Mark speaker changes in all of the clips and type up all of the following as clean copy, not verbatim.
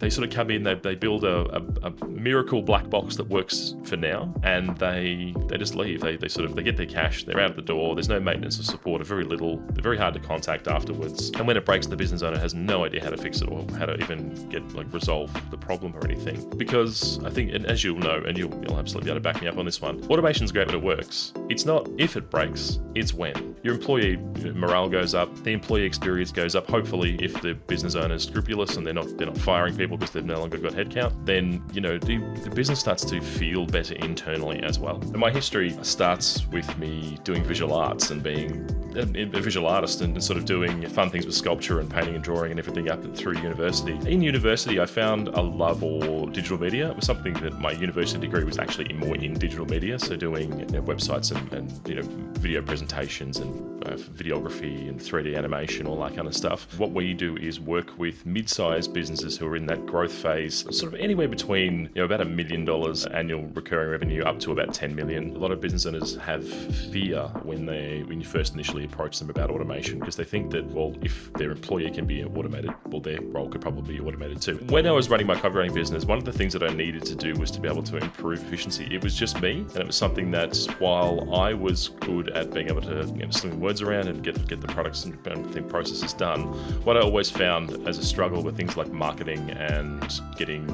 Speaker 1: they sort of come in, they build a miracle black box that works for now, and they just leave. They get their cash, they're out of the door, there's no maintenance or support, or very little. They're very hard to contact afterwards. And when it breaks, the business owner has no idea how to fix it or how to even resolve the problem or anything. Because I think, and as you'll know, and you'll absolutely be able to back me up on this one, automation's great when it works. It's not if it breaks, it's when. Your employee morale goes up, the employee experience goes up. Hopefully, if the business owner is scrupulous and they're not firing people because they've no longer got headcount, then the business starts to feel better internally as well. And my history starts with me doing visual arts and being a visual artist and sort of doing fun things with sculpture and painting and drawing and everything up through university. In university, I found a love for digital media. It was something that my university degree was actually more in digital media, so doing websites and video presentations and videography and 3D animation, all that kind of stuff. What we do is work with mid-sized businesses who are in that growth phase, sort of anywhere between about $1 million annual recurring revenue up to about 10 million. A lot of business owners have fear when you first initially approach them about automation, because they think that, well, if their employee can be automated, well, their role could probably be automated too. When I was running my copywriting business, one of the things that I needed to do was to be able to improve efficiency. It was just me, and it was something that while I was good at being able to sling words around and get the products and processes done, what I always found as a struggle were things like marketing and getting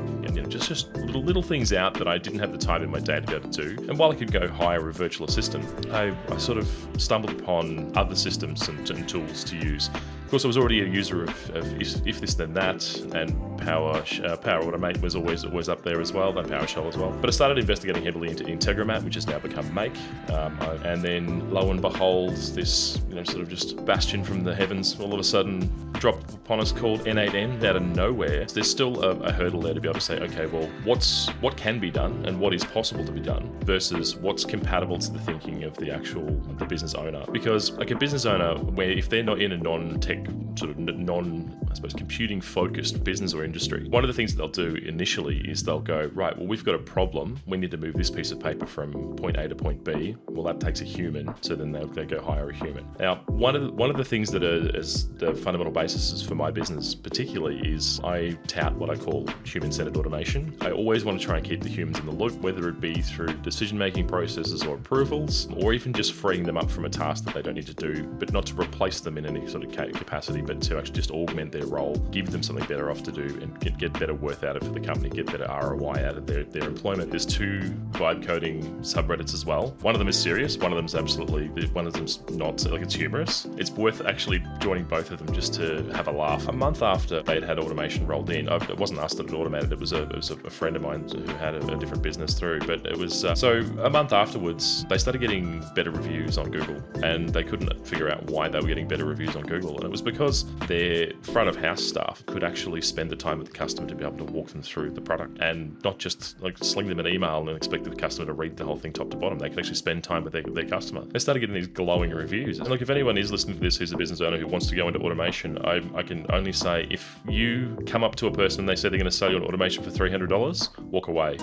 Speaker 1: just little things out that I didn't have the time in my day to be able to do. And while I could go hire a virtual assistant, I sort of stumbled upon other systems and tools to use. Of course, I was already a user of If This Then That, and Power Automate was always up there as well, and PowerShell as well. But I started investigating heavily into Integromat, which has now become Make, and then lo and behold, this sort of just bastion from the heavens all of a sudden dropped upon us called N8N out of nowhere. There's still a hurdle there to be able to say, okay, well, what can be done and what is possible to be done versus what's compatible to the thinking of the business owner. Because like a business owner, where if they're not in a non-tech sort of computing focused business or industry, one of the things that they'll do initially is they'll go, right, well, we've got a problem. We need to move this piece of paper from point A to point B. Well, that takes a human. So then they'll go hire a human. Now, one of the things that is the fundamental basis for my business particularly is I tout what I call human-centered automation. I always want to try and keep the humans in the loop, whether it be through decision-making processes or approvals, or even just freeing them up from a task that they don't need to do, but not to replace them in any sort of capacity, but to actually just augment their role, give them something better off to do, and get better worth out of it for the company, get better ROI out of their employment. There's 2 vibe coding subreddits as well. One of them is serious, one of them's not, like, it's humorous. It's worth actually joining both of them just to have a laugh. A month after they'd had automation rolled in, it wasn't us that had automated, it was a friend of mine who had a different business through, but it was, so a month afterwards, they started getting better reviews on Google, and they couldn't figure out why they were getting better reviews on Google, and it was because their front of house staff could actually spend the time with the customer to be able to walk them through the product and not just like sling them an email and expect the customer to read the whole thing top to bottom. They could actually spend time with their customer. They started getting these glowing reviews. And look, if anyone is listening to this who's a business owner who wants to go into automation, I can only say, if you come up to a person and they say they're going to sell you an automation for $300, walk away.